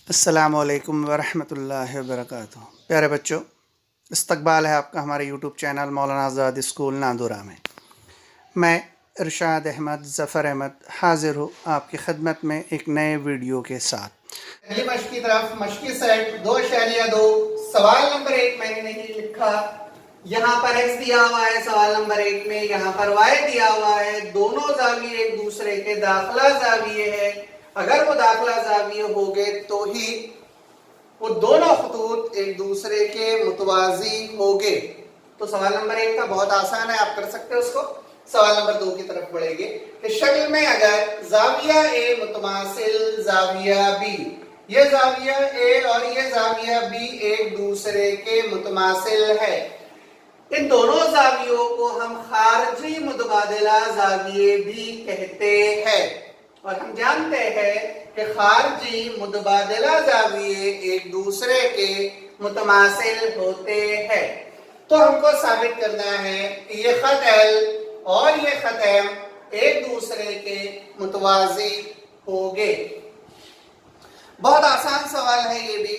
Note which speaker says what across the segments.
Speaker 1: السلام علیکم ورحمۃ اللہ وبرکاتہ۔ پیارے بچوں، استقبال ہے آپ کا ہمارے YouTube channel Maulana Azad school ناندورہ میں۔ میں ارشاد احمد ظفر احمد حاضر ہوں آپ کی خدمت میں ایک نئے ویڈیو کے ساتھ۔
Speaker 2: پہلی مشق کی طرف مشقی سیٹ 2.2 سوال نمبر 1 میں نے نہیں لکھا، یہاں پر x دیا ہوا ہے سوال نمبر 1 میں، یہاں پر y دیا ہوا ہے، دونوں زاویے ایک دوسرے کے داخلہ زاویے ہیں۔ اگر وہ داخلہ زاویے ہوگے تو ہی وہ دونوں خطوط ایک دوسرے کے متوازی ہوگے۔ تو سوال نمبر 1 کا بہت آسان ہے، آپ کر سکتے ہیں اس کو۔ سوال نمبر 2 کی طرف بڑھیں گے کہ شکل میں اگر زاویہ A متماثل زاویہ B، یہ زاویہ A اور یہ زاویہ B ایک دوسرے کے متماثل ہے، ان دونوں زاویوں کو ہم خارجی متبادلہ زاویے بھی کہتے ہیں، اور ہم جانتے ہیں کہ خارجی متبادلہ زاویے ایک دوسرے کے متماثل ہوتے ہیں۔ تو ہم کو ثابت کرنا ہے کہ یہ خط L اور یہ خط M ایک دوسرے کے متوازی ہوگے۔ بہت آسان سوال ہے یہ بھی،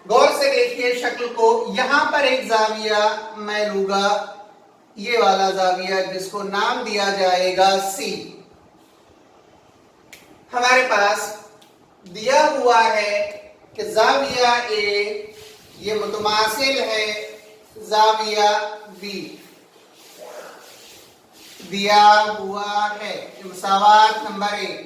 Speaker 2: غور سے دیکھیے شکل کو۔ یہاں پر ایک زاویہ میں لوں گا، یہ والا زاویہ جس کو نام دیا جائے گا C۔ ہمارے پاس دیا ہوا ہے کہ زاویہ A یہ متماثل ہے زاویہ B، دیا ہوا ہے مساوات نمبر 1۔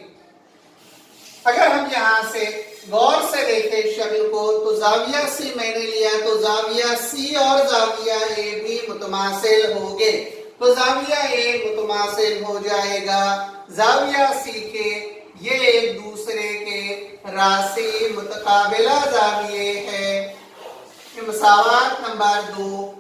Speaker 2: اگر ہم یہاں سے غور سے دیکھیں شکل کو تو زاویہ C میں نے لیا تو زاویہ C اور زاویہ A بھی متماثل ہوگے، تو زاویہ A متماثل ہو جائے گا زاویہ C کے، یہ ایک دوسرے کے راسی متقابلہ زاویے ہیں۔ مساوات نمبر 2،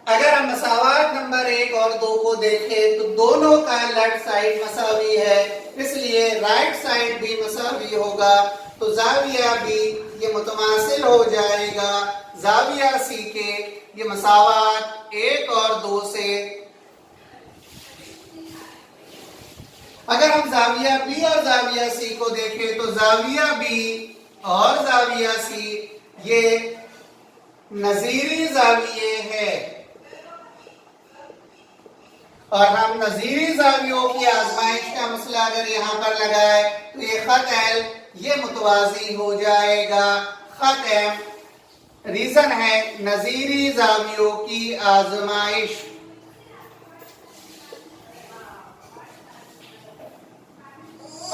Speaker 2: اگر ہم مساوات نمبر 1 اور 2 کو دیکھیں تو دونوں کا لیفٹ سائڈ مساوی ہے، اس لیے رائٹ سائڈ بھی مساوی ہوگا، تو زاویہ B یہ متماثل ہو جائے گا زاویہ C کے۔ یہ مساوات 1 اور 2 سے۔ اگر ہم زاویہ B اور زاویہ C کو دیکھیں تو زاویہ B اور زاویہ C یہ نظیری زاویے ہیں، اور ہم نظیری زاویوں کی آزمائش کا مسئلہ اگر یہاں پر لگائے تو یہ خط L یہ متوازی ہو جائے گا خط M۔ ریزن ہے نظیری زاویوں کی آزمائش۔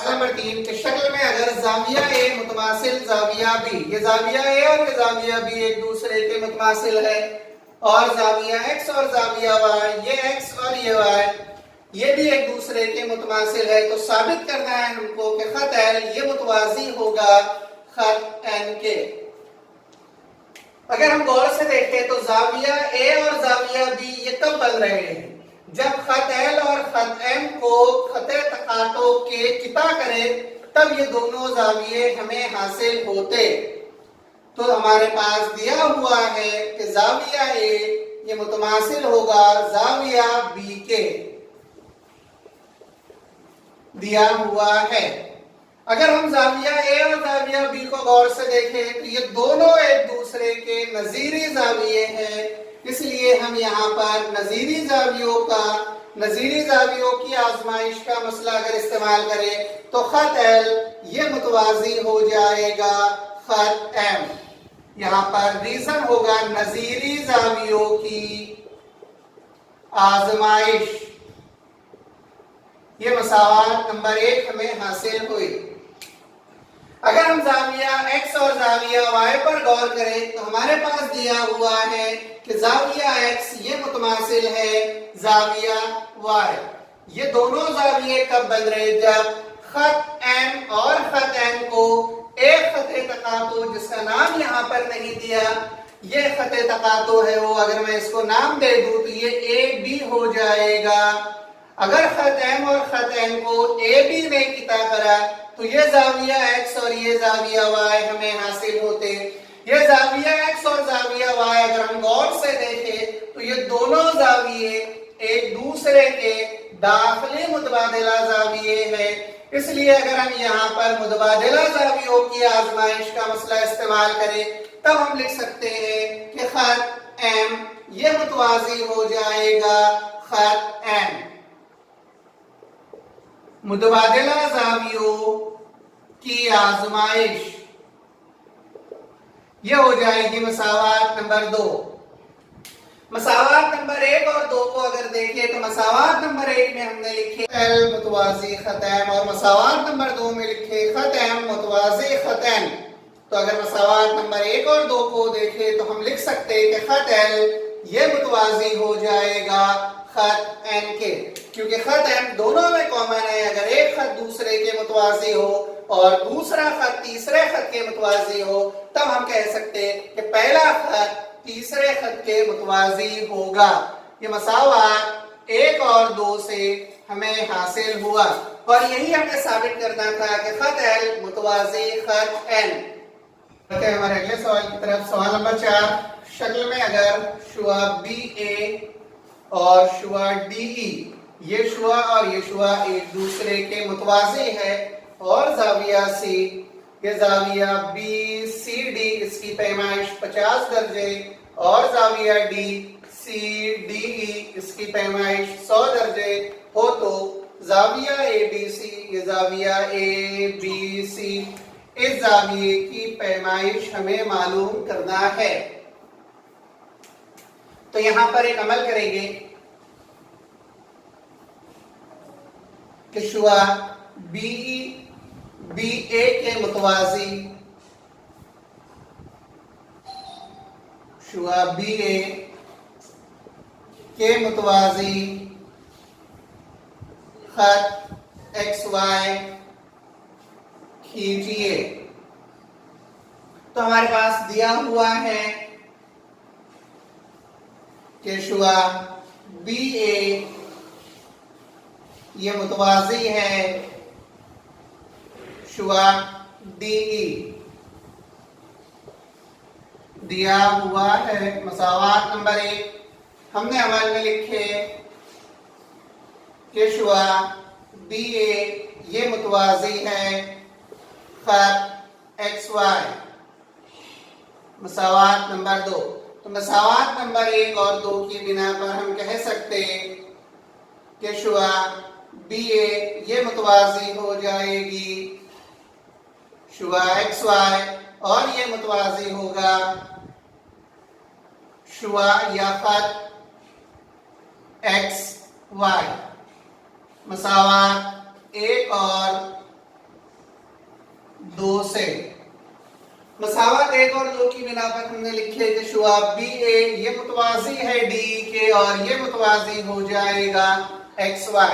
Speaker 2: نمبر 3 کہ شکل میں اگر زاویہ A متماثل زاویہ B، یہ زاویہ A اور یہ زاویہ B ایک دوسرے کے متماثل ہے، اور زاویہ X اور زاویہ Y، یہ X اور یہ Y یہ بھی ایک دوسرے کے متماثل ہے، تو ثابت کرنا ہے ہم کو کہ خط L یہ متوازی ہوگا خط N کے۔ اگر ہم غور سے دیکھیں تو زاویہ A اور زاویہ B یہ کب بن رہے ہیں؟ جب خط L اور خط M کو خط تقاطع کے قطع کرے تب یہ دونوں زاویے ہمیں حاصل ہوتے۔ تو ہمارے پاس دیا ہوا ہے کہ زاویہ A یہ متماثل ہوگا زاویہ B کے، دیا ہوا ہے۔ اگر ہم زاویہ A اور زاویہ B کو غور سے دیکھیں تو یہ دونوں ایک دوسرے کے نظیری زاویے ہیں، اس لیے ہم یہاں پر نظیری زاویوں کی آزمائش کا مسئلہ اگر استعمال کریں تو خط L یہ متوازی ہو جائے گا خط M۔ یہاں پر ریزن ہوگا نظیری زاویوں کی آزمائش۔ یہ مساوات نمبر 1 ہمیں حاصل ہوئی۔ اگر ہم زاویہ X اور زاویہ Y پر غور کریں تو ہمارے پاس دیا ہوا ہے کہ زاویہ X یہ متماثل ہے زاویہ Y۔ یہ دونوں زاویے کب بن رہے؟ جب خط M اور خط N کو ایک خط تقاطع جس کا نام یہاں پر نہیں دیا، یہ خط تقاطع ہے وہ، اگر میں اس کو نام دے دوں تو یہ AB ہو جائے گا۔ اگر خط M اور خط N کو AB نے قطع کرا تو یہ زاویہ X اور یہ زاویہ Y ہمیں حاصل ہوتے۔ یہ زاویہ X اور زاویہ Y اگر ہم غور سے دیکھیں تو یہ دونوں زاویے ایک دوسرے کے داخلی متبادلہ زاویے ہیں، اس لیے اگر ہم یہاں پر متبادلہ زاویوں کی آزمائش کا مسئلہ استعمال کریں تب ہم لکھ سکتے ہیں کہ خط M یہ متوازی ہو جائے گا خط M. متبادلہ زاویوں کی آزمائش یہ ہو جائے گی مساوات نمبر 2. مساوات نمبر 1 اور 2 کو اگر دیکھیں تو مساوات نمبر 1 میں ہم نے لکھے L متوازی خط M اور مساوات نمبر 2 میں لکھے خط M متوازی خط N. تو اگر مساوات نمبر 1 اور 2 کو دیکھیں تو ہم لکھ سکتے ہیں کہ خط L یہ متوازی ہو جائے گا خط N کے، کیونکہ خط M دونوں میں کامن ہے. اگر ایک خط دوسرے کے متوازی ہو اور دوسرا خط تیسرے خط کے متوازی ہو تب ہم کہہ سکتے ہیں کہ پہلا خط تیسرے خط کے متوازی ہوگا. یہ مساوات 1 اور 2 سے ہمیں حاصل ہوا اور یہی ہمیں ثابت کرنا تھا کہ خط L متوازی خط N. ہمارے اگلے سوال کی طرف. سوال نمبر 4. شکل میں اگر شعاع BA اور شعاع DE یہ شعاع اور یہ شعاع ایک دوسرے کے متوازی ہے اور زاویہ C یہ زاویہ BCD اس کی پیمائش 50 درجے اور زاویہ DCDE اس کی پیمائش 100 درجے ہو تو زاویہ ABC یہ زاویہ ABC اس زاویے کی پیمائش ہمیں معلوم کرنا ہے. تو یہاں پر ایک عمل کریں گے کہ شعاع BA کے متوازی شعاع BA کے متوازی خط XY کھینچیے. تو ہمارے پاس دیا ہوا ہے کہ شعاع BA یہ متوازی ہے شعاع DE. دیا ہوا ہے مساوات نمبر 1 ہم نے عمل میں لکھے کہ شعاع BA یہ متوازی ہے خط XY. مساوات نمبر 2 تو مساوات نمبر 1 اور 2 کی بنا پر ہم کہہ سکتے کہ شعاع BA یہ متوازی ہو جائے گی شعاع XY اور یہ متوازی ہوگا شعاع یا خط XY. مساوات 1 اور 2 سے مساوات 1 اور 2 کی بنا پر ہم نے لکھے کہ شعاع BA یہ متوازی ہے DE کے اور یہ متوازی ہو جائے گا XY.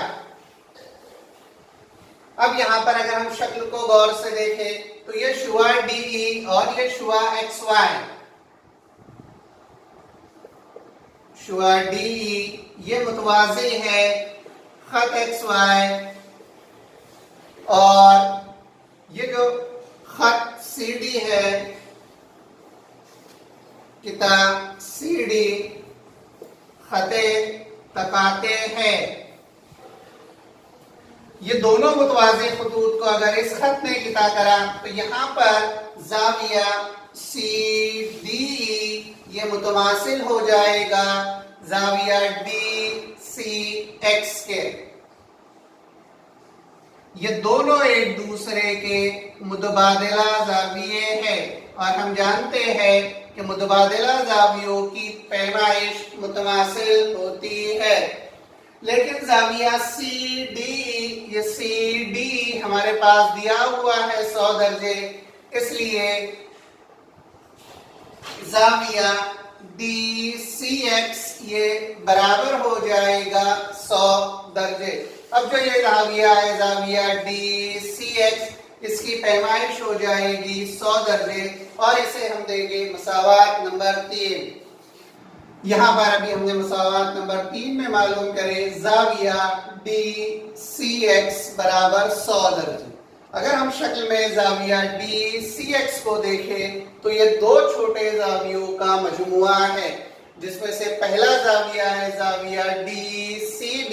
Speaker 2: اب یہاں پر اگر ہم شکل کو غور سے دیکھیں تو یہ شعاع DE اور یہ شعاع XY. شعاع DE یہ متوازی ہے خط XY اور یہ جو خط CD ہے کتاب CD خط تقاطع ہے. یہ دونوں متوازی خطوط کو اگر اس خط میں قطع کرا تو یہاں پر زاویہ CDE یہ متماثل ہو جائے گا زاویہ DCX کے. یہ دونوں ایک دوسرے کے متبادلہ زاویے ہیں اور ہم جانتے ہیں کہ متبادلہ زاویوں کی پیمائش متماثل ہوتی ہے. لیکن زاویہ CDE یہ CDE ہمارے پاس دیا ہوا ہے 100 درجے اس لیے زاویہ DCX یہ برابر ہو جائے گا 100 درجے. اب جو یہ زاویہ ہے زاویہ DCX اس کی پیمائش ہو جائے گی 100 درجے اور اسے ہم دیں گے مساوات نمبر 3. یہاں پر ابھی ہم نے مساوات نمبر 3 میں معلوم کرے زاویہ DCX برابر 100 درجے. اگر ہم شکل میں زاویہ DCX کو دیکھیں تو یہ دو چھوٹے زاویوں کا مجموعہ ہے جس میں سے پہلا زاویہ ہے زاویہ DCB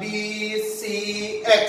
Speaker 2: BCX।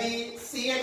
Speaker 2: DCX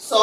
Speaker 2: 100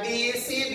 Speaker 2: DCB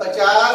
Speaker 2: 50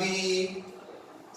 Speaker 2: BCX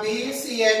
Speaker 2: BCX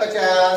Speaker 2: 50,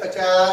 Speaker 2: 50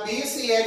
Speaker 2: BCX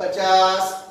Speaker 2: 50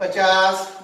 Speaker 2: 50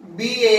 Speaker 2: BA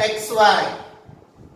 Speaker 2: XY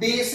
Speaker 2: BC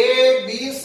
Speaker 2: ABC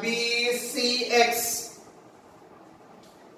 Speaker 2: BCX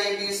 Speaker 2: ABC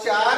Speaker 2: 4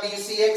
Speaker 2: BCX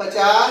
Speaker 2: 50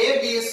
Speaker 2: ABC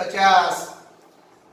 Speaker 2: 50।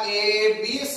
Speaker 2: ABC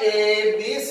Speaker 2: ABC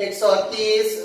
Speaker 2: 130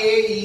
Speaker 2: AE,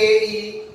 Speaker 2: AE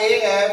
Speaker 2: AF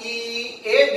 Speaker 2: EAB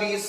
Speaker 2: BC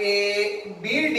Speaker 2: ABD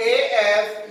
Speaker 2: AF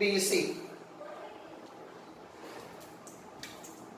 Speaker 2: BC।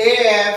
Speaker 2: AF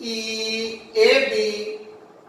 Speaker 2: EAB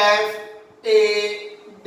Speaker 2: FAB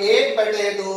Speaker 2: 1/2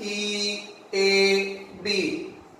Speaker 2: EAB।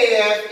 Speaker 2: AF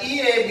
Speaker 2: EAB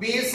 Speaker 2: BC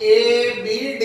Speaker 2: ABD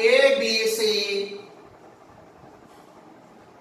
Speaker 2: ABC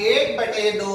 Speaker 2: 1/2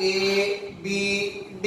Speaker 2: ABD।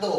Speaker 2: 2।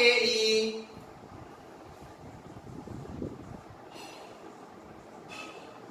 Speaker 2: AE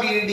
Speaker 2: BD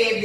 Speaker 2: AB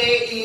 Speaker 2: AE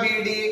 Speaker 2: BD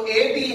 Speaker 2: AB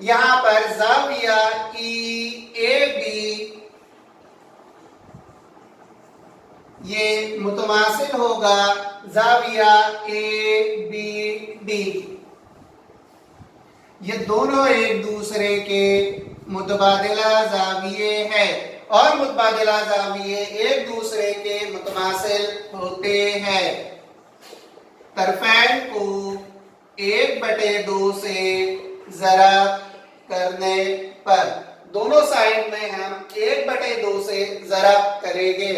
Speaker 2: یہاں پر زاویہ ای اے be یہ متماثل ہوگا زاویہ اے B D. یہ دونوں ایک دوسرے کے متبادلہ زاویے ہیں اور متبادلہ زاویے ایک دوسرے کے متماثل ہوتے ہیں. طرفین کو 1/2 سے ضرب کرنے پر دونوں سائڈ میں ہم 1/2 سے ضرب کریں گے.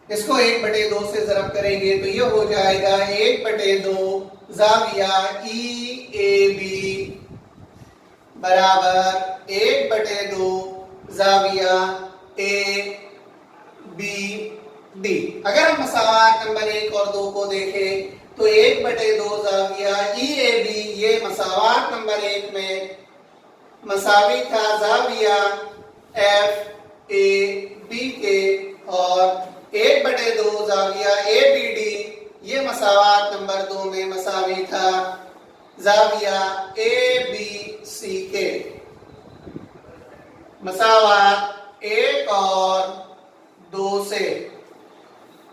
Speaker 2: اس کو 1/2 سے ضرب کریں گے تو یہ ہو جائے گا 1/2 زاویہ ای اے بی برابر 1/2 زاویہ اے بی ڈی. اگر ہم مساوات نمبر 1 اور 2 کو دیکھیں تو 1/2 زاویہ ای اے بی یہ مساوات نمبر 1 میں مساوی تھا زاویہ ایف اے بی کے اور 1/2 زاویہ اے بی ڈی یہ مساوات نمبر 2 میں مساوی تھا زاویہ اے بی سی کے. مساوات 1 اور 2 سے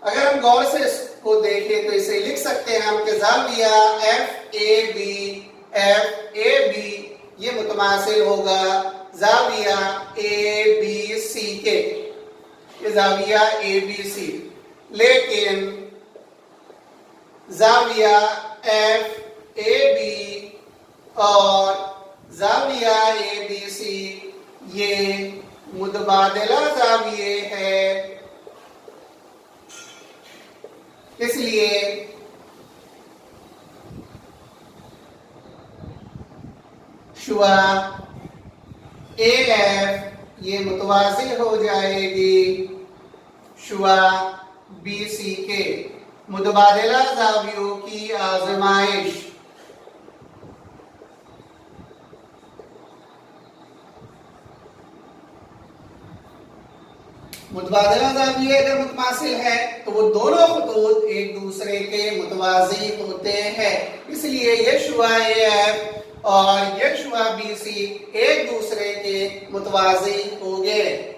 Speaker 2: اگر ہم غور سے اس کو دیکھیں تو اسے لکھ سکتے ہیں ہم کہ زاویہ ایف اے بی یہ متماثل ہوگا زاویہ اے بی سی کے. یہ زاویہ اے بی سی لیکن زاویہ ایف اے بی اور زاویہ اے بی سی یہ متبادلہ زاویے ہیں. اس لیے شعاع اے ایف یہ متوازی ہو جائے گی شعاع بی سی کے. متبادلہ زاویوں کی آزمائش متبادلہ زاویے اگر متماثل ہے تو وہ دونوں خطوط ایک دوسرے کے متوازی ہوتے ہیں. اس لیے یہ شعاع اے ایف اور یہ شعاع بی سی ایک دوسرے کے متوازی ہوں گے.